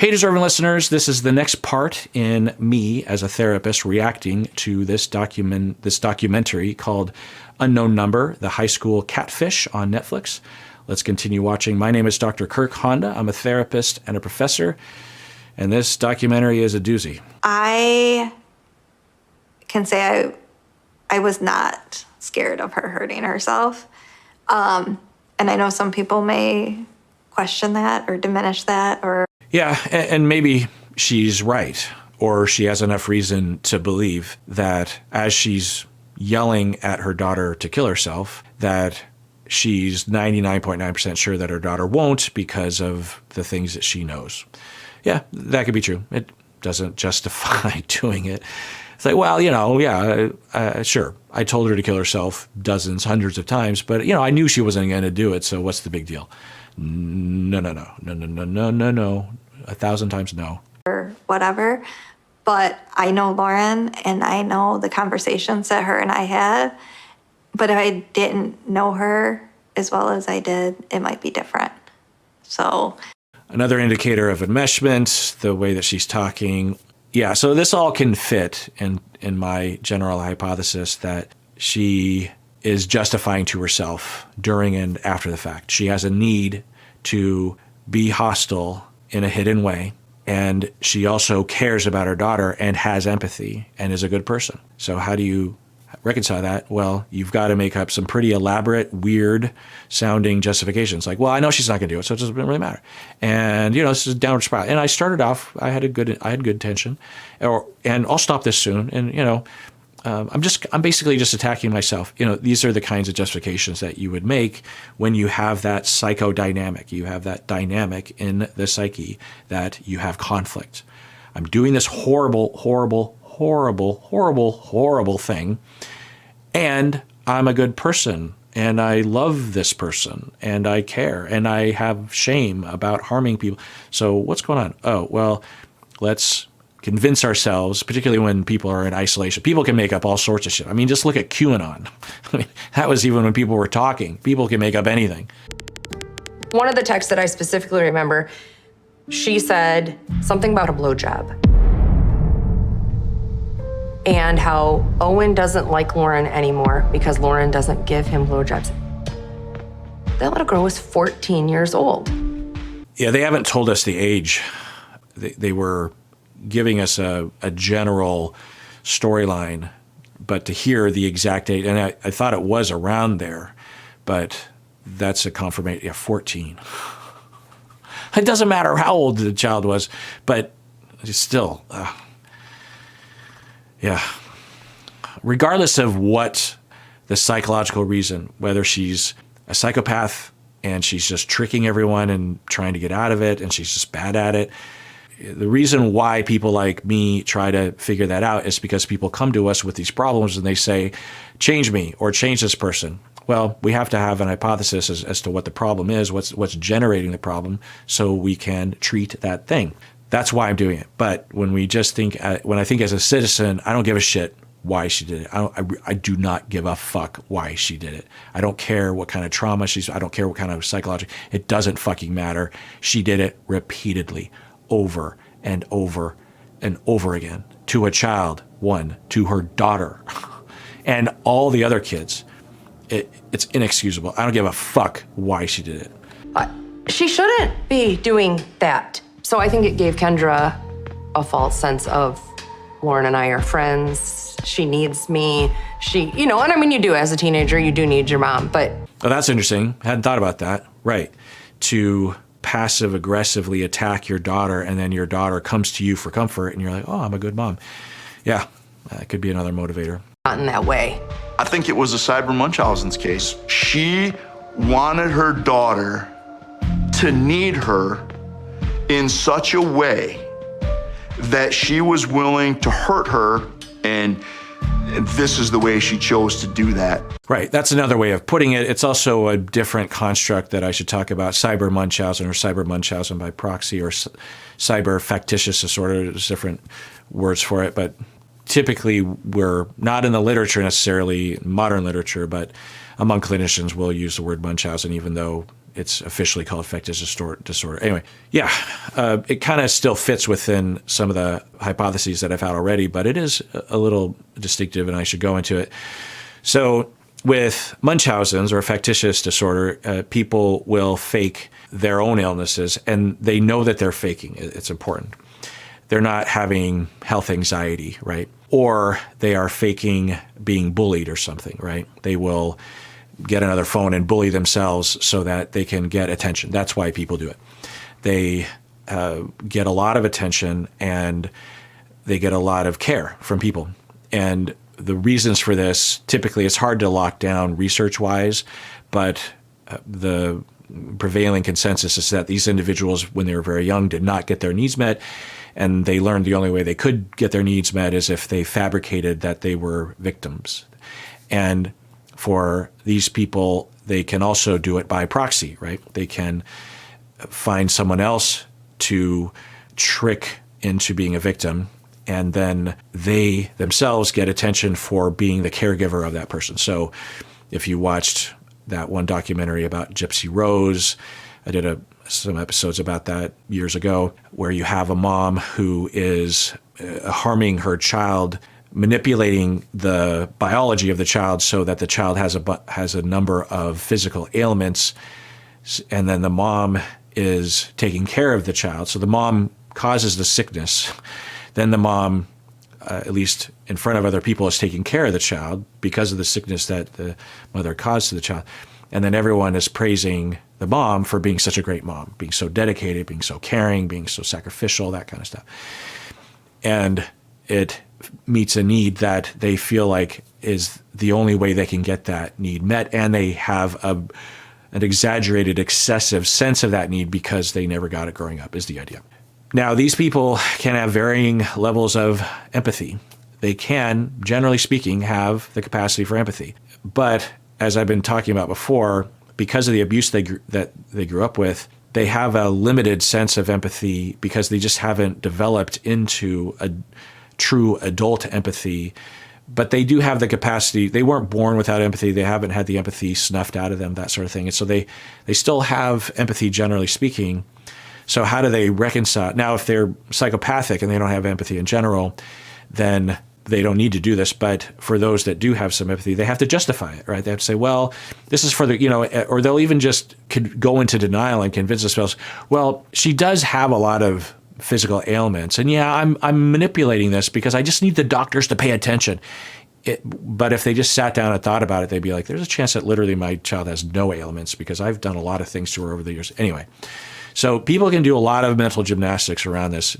Hey, deserving listeners, this is the next part in me as a therapist reacting to this documentary called Unknown Number, the high school Catfish on Netflix. Let's continue watching. My name is Dr. Kirk Honda. I'm a therapist and a professor, and this documentary is a doozy. I can say I was not scared of her hurting herself. And I know some people may question that or diminish that or... Yeah, and maybe she's right, or she has enough reason to believe that as she's yelling at her daughter to kill herself, that she's 99.9% sure that her daughter won't because of the things that she knows. Yeah, that could be true. It doesn't justify doing it. It's like, well, sure, I told her to kill herself dozens, hundreds of times, but, I knew she wasn't going to do it, so what's the big deal? No. 1,000 times no. Or whatever. But I know Lauren, and I know the conversations that her and I had. But if I didn't know her as well as I did, it might be different. So... Another indicator of enmeshment, the way that she's talking. Yeah, so this all can fit in my general hypothesis that she is justifying to herself during and after the fact. She has a need to be hostile in a hidden way, and she also cares about her daughter and has empathy and is a good person. So how do you reconcile that? Well, you've got to make up some pretty elaborate, weird sounding justifications. Like, well, I know she's not going to do it, so it doesn't really matter. And, this is a downward spiral. And I started off, I had good intention, and I'll stop this soon. And, I'm basically just attacking myself. These are the kinds of justifications that you would make when you have that psychodynamic. You have that dynamic in the psyche that you have conflict. I'm doing this horrible thing, and I'm a good person, and I love this person, and I care, and I have shame about harming people. So what's going on? Oh, well, let's convince ourselves, particularly when people are in isolation. People can make up all sorts of shit. I mean, just look at QAnon. That was even when people were talking. People can make up anything. One of the texts that I specifically remember, she said something about a blowjob. And how Owen doesn't like Lauren anymore because Lauren doesn't give him blowjobs. That little girl was 14 years old. Yeah, they haven't told us the age. They were giving us a general storyline, but to hear the exact age, and I thought it was around there, but that's a confirmation. Yeah, 14. It doesn't matter how old the child was, but still, yeah. Regardless of what the psychological reason, whether she's a psychopath and she's just tricking everyone and trying to get out of it and she's just bad at it, the reason why people like me try to figure that out is because people come to us with these problems and they say, change me or change this person. Well, we have to have an hypothesis as to what the problem is, what's generating the problem, so we can treat that thing. That's why I'm doing it. But when we just think, when I think as a citizen, I don't give a shit why she did it. I do not give a fuck why she did it. I don't care what kind of trauma I don't care what kind of psychological, it doesn't fucking matter. She did it repeatedly, over and over and over again, to a child, one, to her daughter, and all the other kids. It's inexcusable. I don't give a fuck why she did it. She shouldn't be doing that. So I think it gave Kendra a false sense of Lauren and I are friends. She needs me. And I mean, you do as a teenager, you do need your mom, but. Oh, that's interesting. Hadn't thought about that. Right. To passive aggressively attack your daughter, and then your daughter comes to you for comfort and you're like, oh, I'm a good mom. Yeah, that could be another motivator. Not in that way. I think it was a Cyber Munchausen's case. She wanted her daughter to need her in such a way that she was willing to hurt her, and this is the way she chose to do that. Right, that's another way of putting it. It's also a different construct that I should talk about, Cyber Munchausen or Cyber Munchausen by proxy or cyber factitious disorder. There's different words for it, but typically we're not in the literature necessarily, modern literature, but among clinicians we'll use the word Munchausen, even though it's officially called affective disorder. Anyway, yeah, it kind of still fits within some of the hypotheses that I've had already, but it is a little distinctive, and I should go into it. So with Munchausen's or factitious disorder, people will fake their own illnesses, and they know that they're faking. It's important. They're not having health anxiety, right? Or they are faking being bullied or something, right? They will get another phone and bully themselves so that they can get attention. That's why people do it. They get a lot of attention and they get a lot of care from people. And the reasons for this, typically it's hard to lock down research-wise, but the prevailing consensus is that these individuals, when they were very young, did not get their needs met, and they learned the only way they could get their needs met is if they fabricated that they were victims. And for these people, they can also do it by proxy, right? They can find someone else to trick into being a victim, and then they themselves get attention for being the caregiver of that person. So if you watched that one documentary about Gypsy Rose, I did some episodes about that years ago, where you have a mom who is harming her child, manipulating the biology of the child so that the child has a number of physical ailments, and then the mom is taking care of the child. So the mom causes the sickness. Then the mom, at least in front of other people, is taking care of the child because of the sickness that the mother caused to the child. And then everyone is praising the mom for being such a great mom, being so dedicated, being so caring, being so sacrificial, that kind of stuff. And it meets a need that they feel like is the only way they can get that need met. And they have an exaggerated, excessive sense of that need because they never got it growing up, is the idea. Now, these people can have varying levels of empathy. They can, generally speaking, have the capacity for empathy. But as I've been talking about before, because of the abuse that they grew up with, they have a limited sense of empathy because they just haven't developed into a true adult empathy. But they do have the capacity. They weren't born without empathy. They haven't had the empathy snuffed out of them, that sort of thing. And so they still have empathy, generally speaking. So how do they reconcile? Now, if they're psychopathic and they don't have empathy in general, then they don't need to do this. But for those that do have some empathy, they have to justify it, right? They have to say, well, this is for the, or they'll even just could go into denial and convince themselves, well, she does have a lot of physical ailments. And yeah, I'm manipulating this because I just need the doctors to pay attention. But if they just sat down and thought about it, they'd be like, there's a chance that literally my child has no ailments because I've done a lot of things to her over the years. Anyway, so people can do a lot of mental gymnastics around this,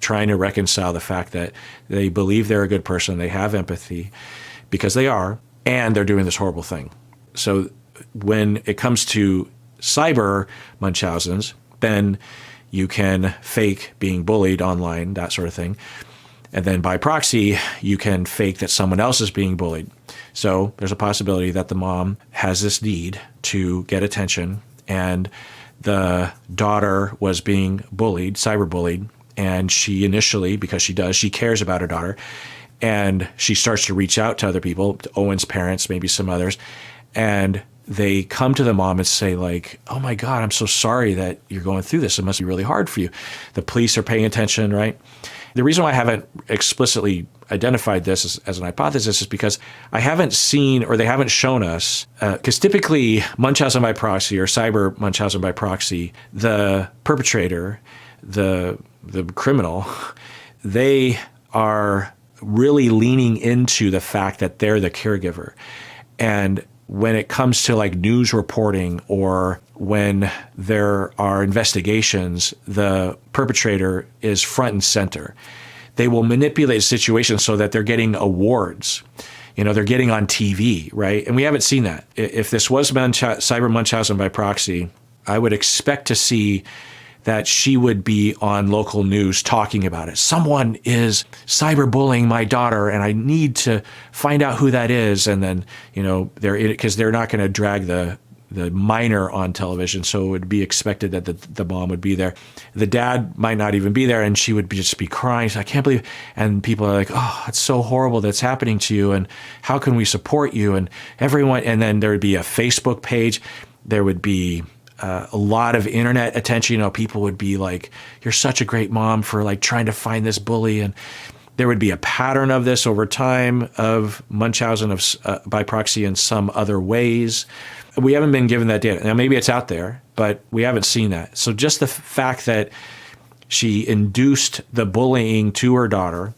trying to reconcile the fact that they believe they're a good person, they have empathy, because they are, and they're doing this horrible thing. So when it comes to cyber Munchausen's, then you can fake being bullied online, that sort of thing. And then by proxy, you can fake that someone else is being bullied. So there's a possibility that the mom has this need to get attention, and the daughter was being bullied, cyberbullied, and she initially, because she cares about her daughter, and she starts to reach out to other people, to Owen's parents, maybe some others, and they come to the mom and say like, oh my God, I'm so sorry that you're going through this. It must be really hard for you. The police are paying attention, right? The reason why I haven't explicitly identified this as an hypothesis is because I haven't seen, or they haven't shown us, because typically Munchausen by proxy or cyber Munchausen by proxy, the perpetrator, the criminal, they are really leaning into the fact that they're the caregiver. And when it comes to like news reporting or when there are investigations, the perpetrator is front and center. They will manipulate situations so that they're getting awards. They're getting on TV, right? And we haven't seen that. If this was cyber Munchausen by proxy, I would expect to see that she would be on local news talking about it. Someone is cyberbullying my daughter, and I need to find out who that is. And then, because they're not going to drag the minor on television, so it would be expected that the mom would be there. The dad might not even be there, and she would just be crying. I can't believe. And people are like, oh, it's so horrible that's happening to you, and how can we support you? And everyone. And then there would be a Facebook page. There would be a lot of internet attention. You know, people would be like, "You're such a great mom for like trying to find this bully," and there would be a pattern of this over time of Munchausen by proxy in some other ways. We haven't been given that data. Now, maybe it's out there, but we haven't seen that. So just the fact that she induced the bullying to her daughter,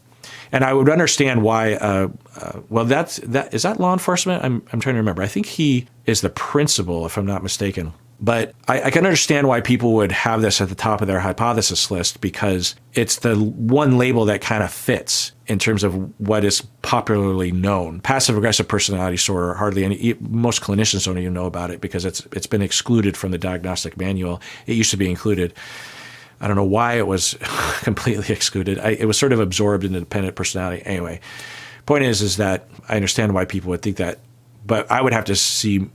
and I would understand why. Is that law enforcement? I'm trying to remember. I think he is the principal, if I'm not mistaken. But I can understand why people would have this at the top of their hypothesis list, because it's the one label that kind of fits in terms of what is popularly known. Passive-aggressive personality disorder, most clinicians don't even know about it because it's been excluded from the diagnostic manual. It used to be included. I don't know why it was completely excluded. It was sort of absorbed into dependent personality. Anyway, point is that I understand why people would think that, but I would have to see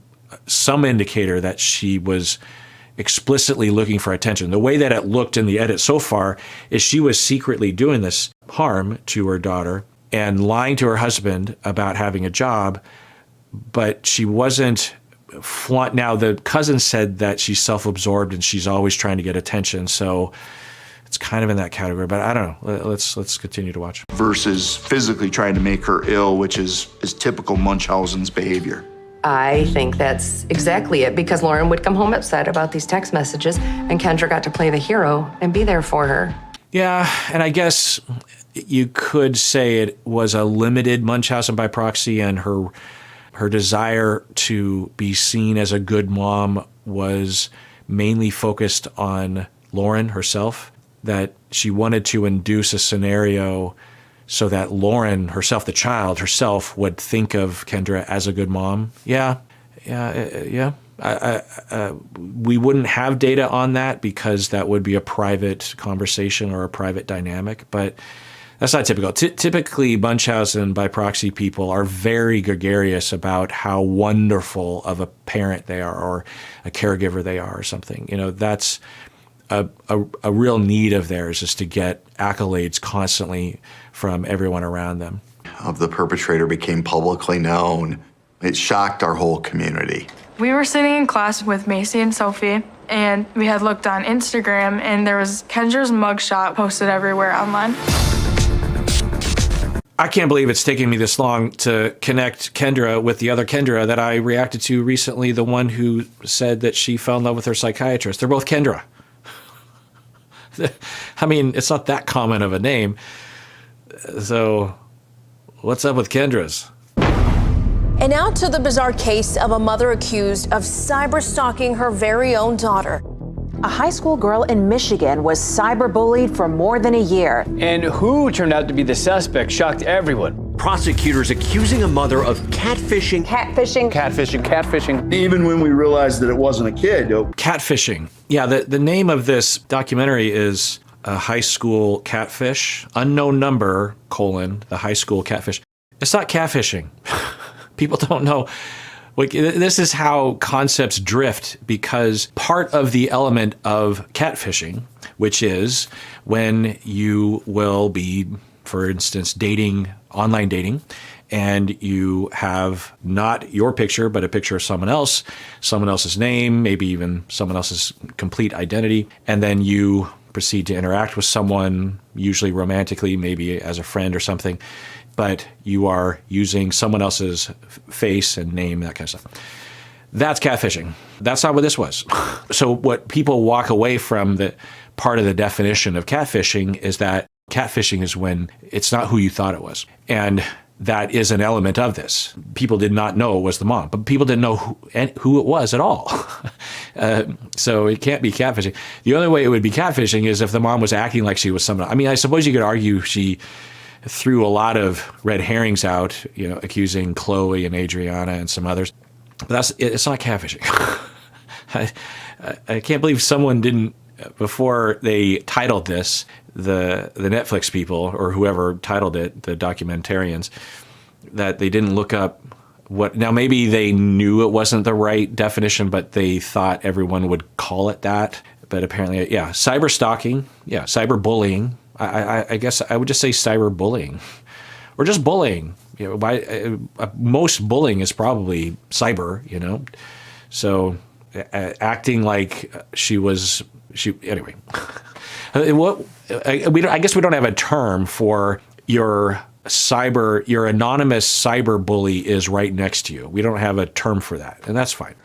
some indicator that she was explicitly looking for attention. The way that it looked in the edit so far is she was secretly doing this harm to her daughter and lying to her husband about having a job, but she wasn't now the cousin said that she's self-absorbed and she's always trying to get attention. So it's kind of in that category, but I don't know. Let's continue to watch. Versus physically trying to make her ill, which is typical Munchausen's behavior. I think that's exactly it, because Lauren would come home upset about these text messages, and Kendra got to play the hero and be there for her. Yeah, and I guess you could say it was a limited Munchausen by proxy, and her desire to be seen as a good mom was mainly focused on Lauren herself, that she wanted to induce a scenario so that Lauren herself, the child herself, would think of Kendra as a good mom. Yeah. We wouldn't have data on that because that would be a private conversation or a private dynamic, but that's not typical. Typically, Munchausen by proxy people are very gregarious about how wonderful of a parent they are or a caregiver they are or something. You know, that's a real need of theirs, is to get accolades constantly from everyone around them. Of the perpetrator became publicly known. It shocked our whole community. We were sitting in class with Macy and Sophie, and we had looked on Instagram, and there was Kendra's mugshot posted everywhere online. I can't believe it's taken me this long to connect Kendra with the other Kendra that I reacted to recently, the one who said that she fell in love with her psychiatrist. They're both Kendra. I mean, it's not that common of a name. So what's up with Kendra's? And now to the bizarre case of a mother accused of cyber stalking her very own daughter. A high school girl in Michigan was cyberbullied for more than a year. And who turned out to be the suspect shocked everyone. Prosecutors accusing a mother of catfishing. Even when we realized that it wasn't a kid. Catfishing. Yeah, the name of this documentary is High School Catfish, unknown number, the high school catfish. It's not catfishing. People don't know. Like, this is how concepts drift, because part of the element of catfishing, which is when you will be, for instance, online dating, and you have not your picture, but a picture of someone else's name, maybe even someone else's complete identity, and then you proceed to interact with someone, usually romantically, maybe as a friend or something, but you are using someone else's face and name, that kind of stuff. That's catfishing. That's not what this was. So what people walk away from, the part of the definition of catfishing, is that catfishing is when it's not who you thought it was. And that is an element of this. People did not know it was the mom, but people didn't know who it was at all. So it can't be catfishing. The only way it would be catfishing is if the mom was acting like she was someone. I mean, I suppose you could argue she threw a lot of red herrings out, accusing Chloe and Adriana and some others. But it's not catfishing. I can't believe someone didn't, before they titled this, the Netflix people or whoever titled it, the documentarians, that they didn't look up what. Now maybe they knew it wasn't the right definition, but they thought everyone would call it that. But apparently, cyber stalking, cyber bullying. I guess I would just say cyber bullying, or just bullying. Most bullying is probably cyber. So acting like anyway. I guess we don't have a term for your anonymous cyber bully is right next to you. We don't have a term for that, and that's fine.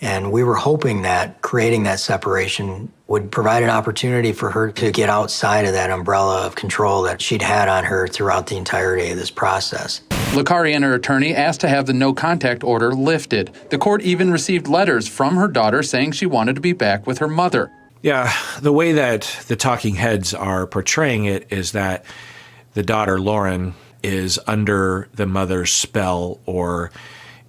And we were hoping that creating that separation would provide an opportunity for her to get outside of that umbrella of control that she'd had on her throughout the entirety of this process. Licari and her attorney asked to have the no contact order lifted. The court even received letters from her daughter saying she wanted to be back with her mother. Yeah, the way that the talking heads are portraying it is that the daughter, Lauren, is under the mother's spell or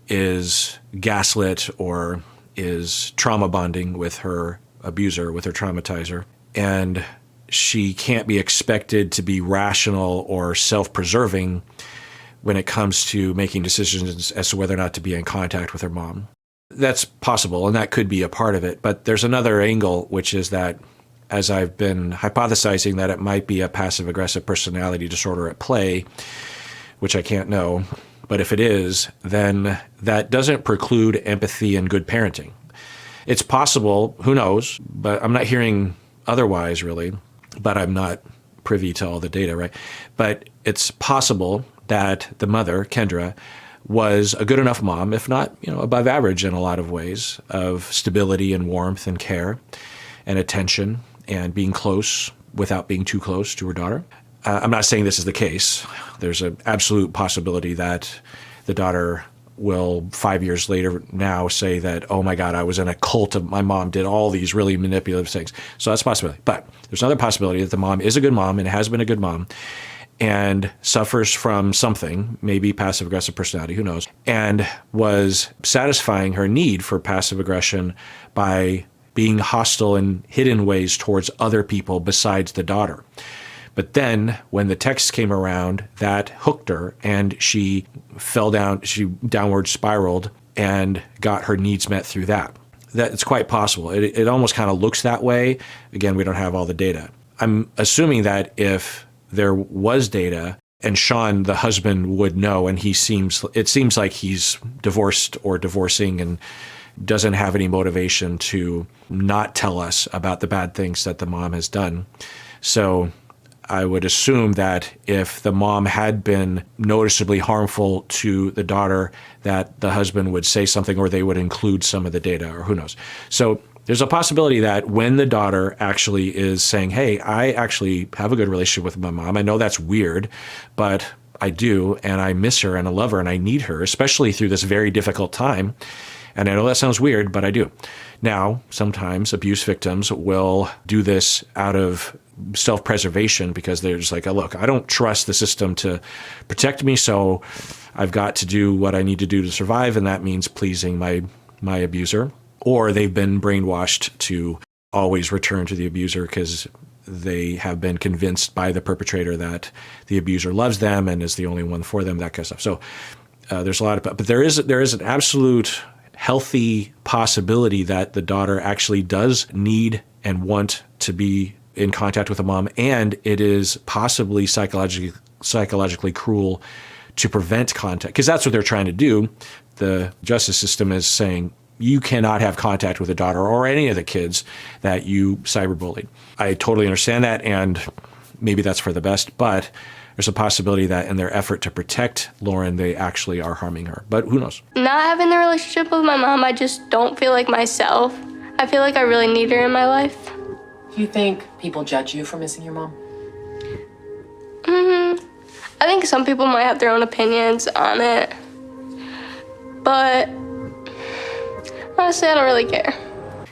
is gaslit or is trauma bonding with her abuser, with her traumatizer. And she can't be expected to be rational or self-preserving when it comes to making decisions as to whether or not to be in contact with her mom. That's possible, and that could be a part of it. But there's another angle, which is that, as I've been hypothesizing, that it might be a passive-aggressive personality disorder at play, which I can't know. But if it is, then that doesn't preclude empathy and good parenting. It's possible, who knows, but I'm not hearing otherwise, really. But I'm not privy to all the data, right? But it's possible that the mother, Kendra, was a good enough mom, if not, above average in a lot of ways, of stability and warmth and care and attention and being close without being too close to her daughter. I'm not saying this is the case. There's an absolute possibility that the daughter will 5 years later now say that, oh my God, I was in a cult of my mom did all these really manipulative things. So that's a possibility. But there's another possibility that the mom is a good mom and has been a good mom and suffers from something, maybe passive-aggressive personality, who knows, and was satisfying her need for passive aggression by being hostile in hidden ways towards other people besides the daughter. But then when the text came around, that hooked her and she fell down, she downward spiraled and got her needs met through that. It's quite possible. It almost kind of looks that way. Again, we don't have all the data. I'm assuming that if there was data and Sean, the husband, would know, and it seems like he's divorced or divorcing and doesn't have any motivation to not tell us about the bad things that the mom has done. So I would assume that if the mom had been noticeably harmful to the daughter, that the husband would say something or they would include some of the data, or who knows. So there's a possibility that when the daughter actually is saying, hey, I actually have a good relationship with my mom. I know that's weird, but I do, and I miss her and I love her and I need her, especially through this very difficult time. And I know that sounds weird, but I do. Now, sometimes abuse victims will do this out of self-preservation because they're just like, oh, look, I don't trust the system to protect me, so I've got to do what I need to do to survive, and that means pleasing my abuser. Or they've been brainwashed to always return to the abuser because they have been convinced by the perpetrator that the abuser loves them and is the only one for them, that kind of stuff. So there's a lot of, but there is an absolute healthy possibility that the daughter actually does need and want to be in contact with a mom, and it is possibly psychologically cruel to prevent contact, because that's what they're trying to do. The justice system is saying you cannot have contact with a daughter or any of the kids that you cyberbullied. I totally understand that, and maybe that's for the best, but there's a possibility that in their effort to protect Lauren, they actually are harming her. But who knows? Not having the relationship with my mom, I just don't feel like myself. I feel like I really need her in my life. Do you think people judge you for missing your mom? I think some people might have their own opinions on it, but honestly, I don't really care.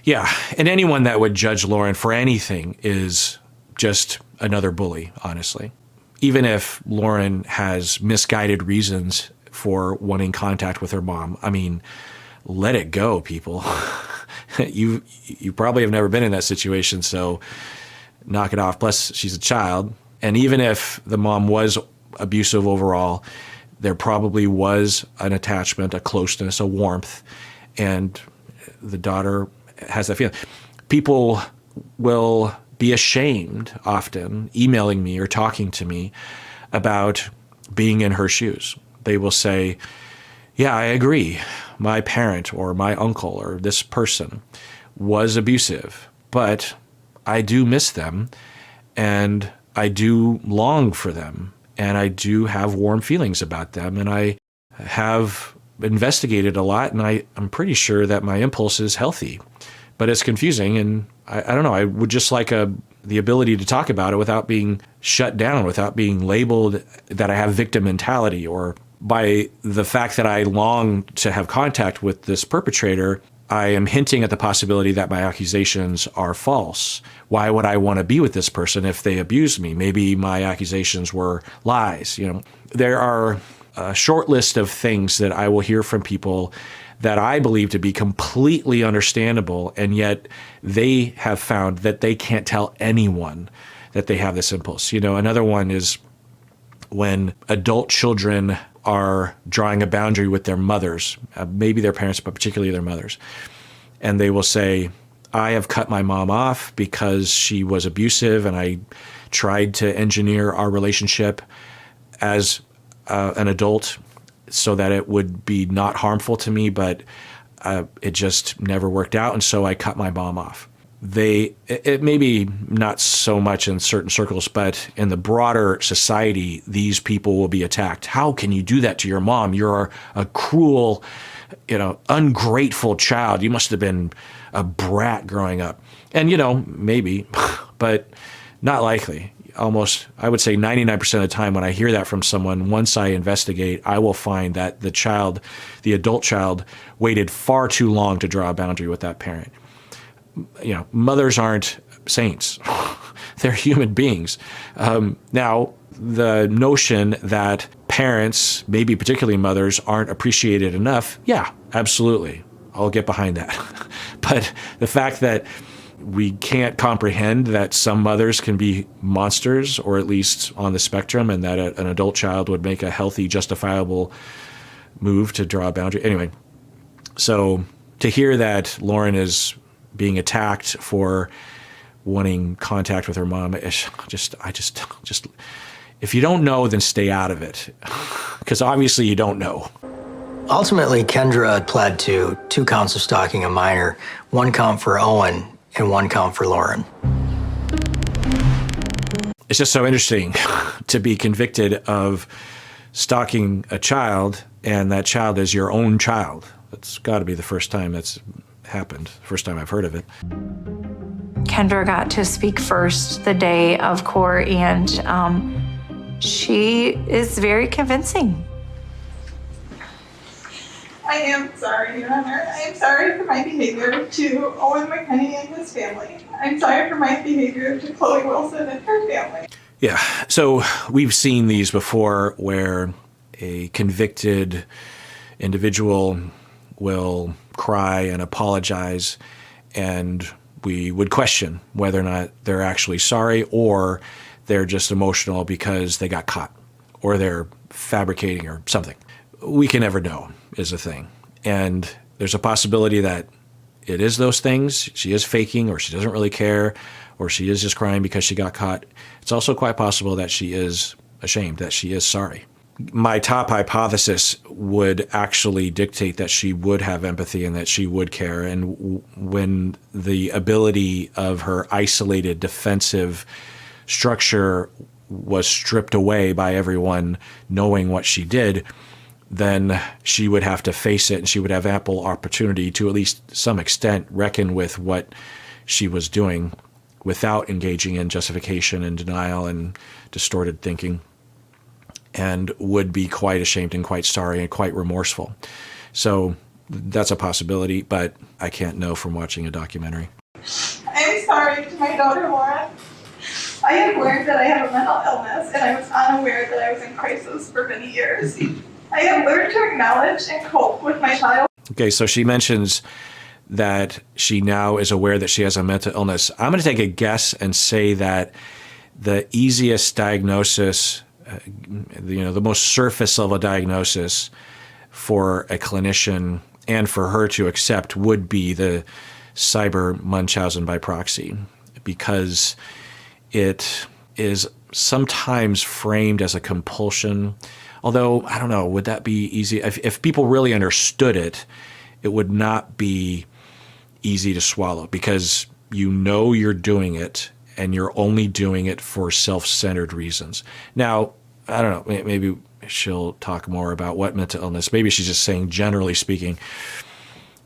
Yeah, and anyone that would judge Lauren for anything is just another bully, honestly. Even if Lauren has misguided reasons for wanting contact with her mom, I mean, let it go, people. You probably have never been in that situation, so knock it off. Plus, she's a child. And even if the mom was abusive overall, there probably was an attachment, a closeness, a warmth, and the daughter has that feeling. People will be ashamed often emailing me or talking to me about being in her shoes. They will say, Yeah, I agree. My parent or my uncle or this person was abusive, but I do miss them and I do long for them and I do have warm feelings about them and I have investigated a lot and I'm pretty sure that my impulse is healthy, but it's confusing and I don't know. I would just like the ability to talk about it without being shut down, without being labeled that I have victim mentality or by the fact that I long to have contact with this perpetrator, I am hinting at the possibility that my accusations are false. Why would I want to be with this person if they abused me? Maybe my accusations were lies. There are a short list of things that I will hear from people that I believe to be completely understandable, and yet they have found that they can't tell anyone that they have this impulse. Another one is when adult children are drawing a boundary with their mothers, maybe their parents, but particularly their mothers. And they will say, I have cut my mom off because she was abusive and I tried to engineer our relationship as an adult so that it would be not harmful to me, but it just never worked out. And so I cut my mom off. It may be not so much in certain circles, but in the broader society, these people will be attacked. How can you do that to your mom? You're a cruel, ungrateful child. You must have been a brat growing up. And, maybe, but not likely. Almost, I would say 99% of the time when I hear that from someone, once I investigate, I will find that the adult child, waited far too long to draw a boundary with that parent. Mothers aren't saints. They're human beings. Now, the notion that parents, maybe particularly mothers, aren't appreciated enough, yeah, absolutely. I'll get behind that. But the fact that we can't comprehend that some mothers can be monsters, or at least on the spectrum, and that an adult child would make a healthy, justifiable move to draw a boundary. Anyway, so to hear that Lauren is being attacked for wanting contact with her mom, I just, if you don't know, then stay out of it. Because obviously you don't know. Ultimately, Kendra pled to 2 counts of stalking a minor, 1 count for Owen and 1 count for Lauren. It's just so interesting to be convicted of stalking a child, and that child is your own child. That's got to be the first time that's happened, first time I've heard of it. Kendra got to speak first the day of court, and she is very convincing. I am sorry, Your Honor. I am sorry for my behavior to Owen McKinney and his family. I'm sorry for my behavior to Chloe Wilson and her family. Yeah, so we've seen these before where a convicted individual will cry and apologize, and we would question whether or not they're actually sorry or they're just emotional because they got caught or they're fabricating or something. We can never know is the thing. And there's a possibility that it is those things. She is faking, or she doesn't really care, or she is just crying because she got caught. It's also quite possible that she is ashamed, that she is sorry. My top hypothesis would actually dictate that she would have empathy and that she would care. And when the ability of her isolated defensive structure was stripped away by everyone knowing what she did, then she would have to face it, and she would have ample opportunity to, at least some extent, reckon with what she was doing without engaging in justification and denial and distorted thinking, and would be quite ashamed and quite sorry and quite remorseful. So that's a possibility, but I can't know from watching a documentary. I'm sorry to my daughter, Lauren. I have learned that I have a mental illness, and I was unaware that I was in crisis for many years. I have learned to acknowledge and cope with my child. Okay, so she mentions that she now is aware that she has a mental illness. I'm going to take a guess and say that the easiest diagnosis, the most surface level diagnosis for a clinician and for her to accept would be the cyber Munchausen by proxy, because it is sometimes framed as a compulsion Although, I don't know, would that be easy? If people really understood it, it would not be easy to swallow because you know you're doing it and you're only doing it for self-centered reasons. Now, I don't know, maybe she'll talk more about what mental illness, maybe she's just saying generally speaking.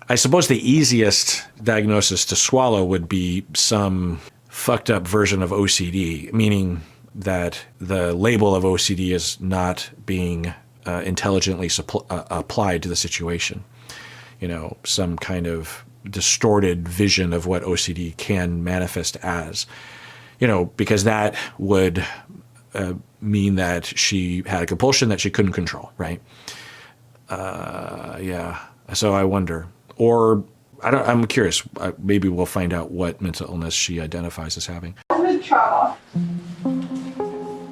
I suppose the easiest diagnosis to swallow would be some fucked up version of OCD, meaning that the label of OCD is not being intelligently applied to the situation. You know, some kind of distorted vision of what OCD can manifest as. You know, because that would mean that she had a compulsion that she couldn't control, right? Yeah. So I wonder. Or I'm curious. Maybe we'll find out what mental illness she identifies as having. Childhood trauma.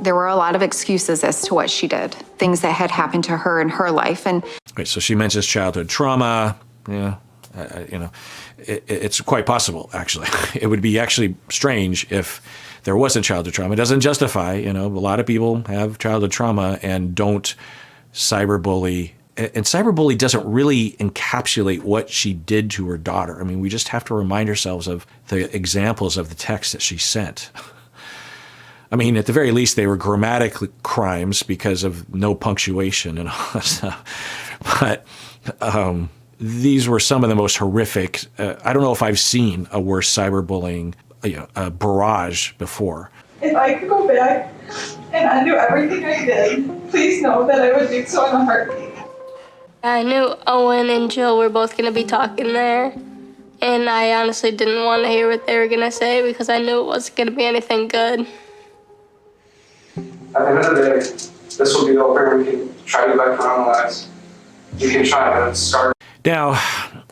There were a lot of excuses as to what she did, things that had happened to her in her life. And right, so she mentions childhood trauma. Yeah, you know, it's quite possible, actually. It would be actually strange if there wasn't childhood trauma. It doesn't justify, you know, a lot of people have childhood trauma and don't cyberbully. And cyberbully doesn't really encapsulate what she did to her daughter. I mean, we just have to remind ourselves of the examples of the text that she sent. I mean, at the very least, they were grammatic crimes because of no punctuation and all that stuff. But these were some of the most horrific. I don't know if I've seen a worse cyberbullying barrage before. If I could go back and undo everything I did, please know that I would do so in a heartbeat. I knew Owen and Jill were both going to be talking there, and I honestly didn't want to hear what they were going to say because I knew it wasn't going to be anything good. At the end of the day, this will be over. We can try to get back to normal lives. You can try to start. Now,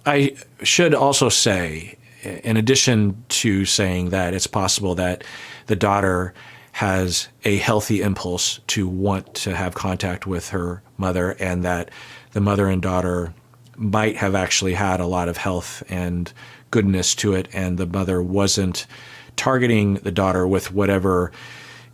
I should also say, in addition to saying that it's possible that the daughter has a healthy impulse to want to have contact with her mother and that the mother and daughter might have actually had a lot of health and goodness to it, and the mother wasn't targeting the daughter with whatever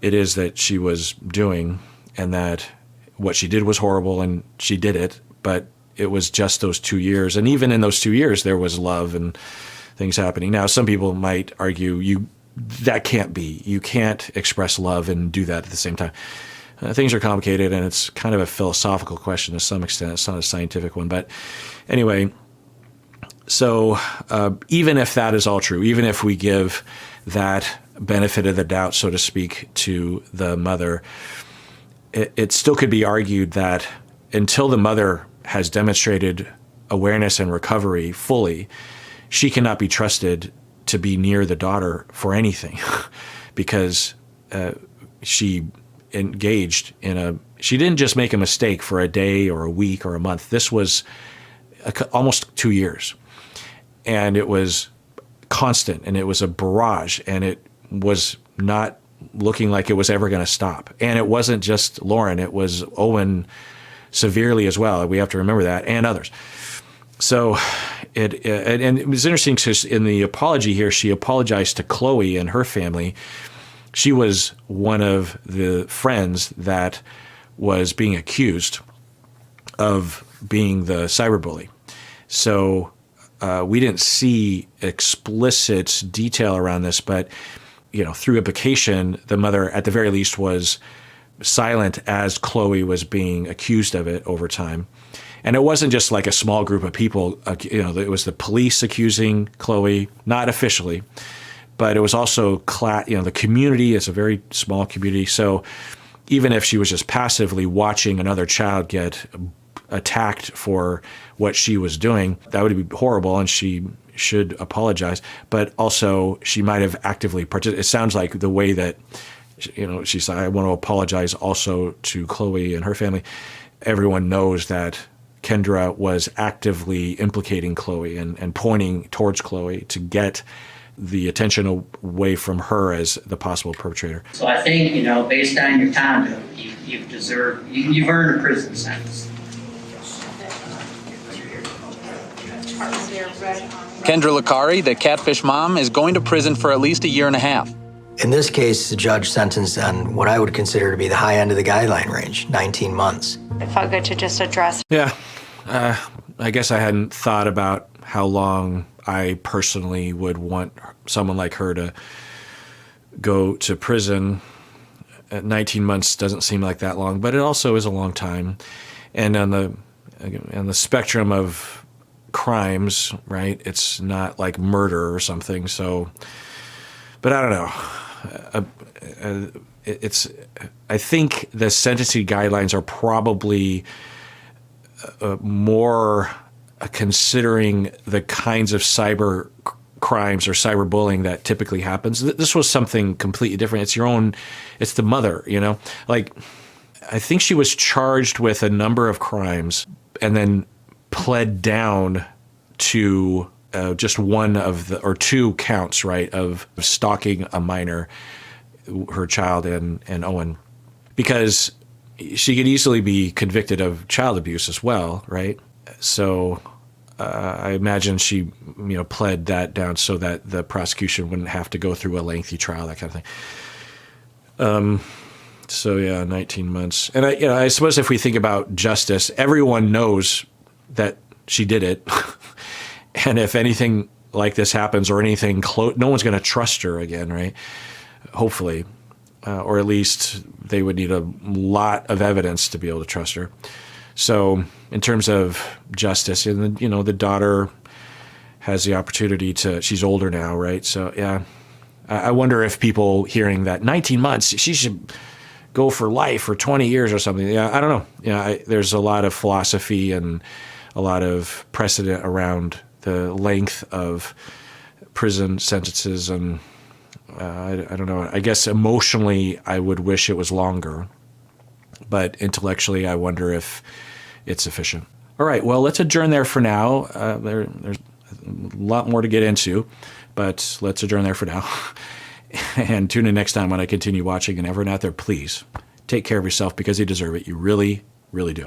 it is that she was doing, and that what she did was horrible and she did it, but it was just those 2 years. And even in those 2 years, there was love and things happening. Now, some people might argue that can't be. You can't express love and do that at the same time. Things are complicated, and it's kind of a philosophical question to some extent. It's not a scientific one. But anyway, so even if that is all true, even if we give that benefit of the doubt, so to speak, to the mother, it still could be argued that until the mother has demonstrated awareness and recovery fully, she cannot be trusted to be near the daughter for anything because she engaged in she didn't just make a mistake for a day or a week or a month. This was almost 2 years, and it was constant, and it was a barrage, and it was not looking like it was ever going to stop. And it wasn't just Lauren, it was Owen severely as well. We have to remember that, and others. So and it was interesting because in the apology here, she apologized to Chloe and her family. She was one of the friends that was being accused of being the cyberbully. So we didn't see explicit detail around this, but through implication, the mother at the very least was silent as Chloe was being accused of it over time. And it wasn't just like a small group of people, it was the police accusing Chloe, not officially, but it was also, the community is a very small community. So even if she was just passively watching another child get attacked for what she was doing, that would be horrible, and she should apologize. But also, she might have actively participated. It sounds like the way that, she said, I want to apologize also to Chloe and her family. Everyone knows that Kendra was actively implicating Chloe and pointing towards Chloe to get the attention away from her as the possible perpetrator. So I think, based on your conduct, you've earned a prison sentence. Kendra Licari, the Catfish mom, is going to prison for at least 1.5 years. In this case, the judge sentenced on what I would consider to be the high end of the guideline range, 19 months. It felt good to just address. Yeah. I guess I hadn't thought about how long I personally would want someone like her to go to prison. 19 months doesn't seem like that long, but it also is a long time. And on the spectrum of crimes, right, it's not like murder or something. So, but I don't know. I think the sentencing guidelines are probably more considering the kinds of cyber crimes or cyberbullying that typically happens. This was something completely different. It's the mother, Like, I think she was charged with a number of crimes and then pled down to just one or two counts, right, of stalking a minor, her child and Owen, because she could easily be convicted of child abuse as well, right? So I imagine she, pled that down so that the prosecution wouldn't have to go through a lengthy trial, that kind of thing. So yeah, 19 months. And I suppose if we think about justice, everyone knows that she did it. And if anything like this happens or anything close, no one's going to trust her again, right? Hopefully. Or at least they would need a lot of evidence to be able to trust her. So in terms of justice, and the daughter has the opportunity she's older now, right? So yeah, I wonder if people hearing that 19 months, she should go for life or 20 years or something. Yeah, I don't know. Yeah, there's a lot of philosophy and a lot of precedent around the length of prison sentences, and I don't know. I guess emotionally, I would wish it was longer, but intellectually, I wonder if it's sufficient. All right, well, let's adjourn there for now. There's a lot more to get into, but let's adjourn there for now. And tune in next time when I continue watching. And everyone out there, please take care of yourself because you deserve it. You really, really do.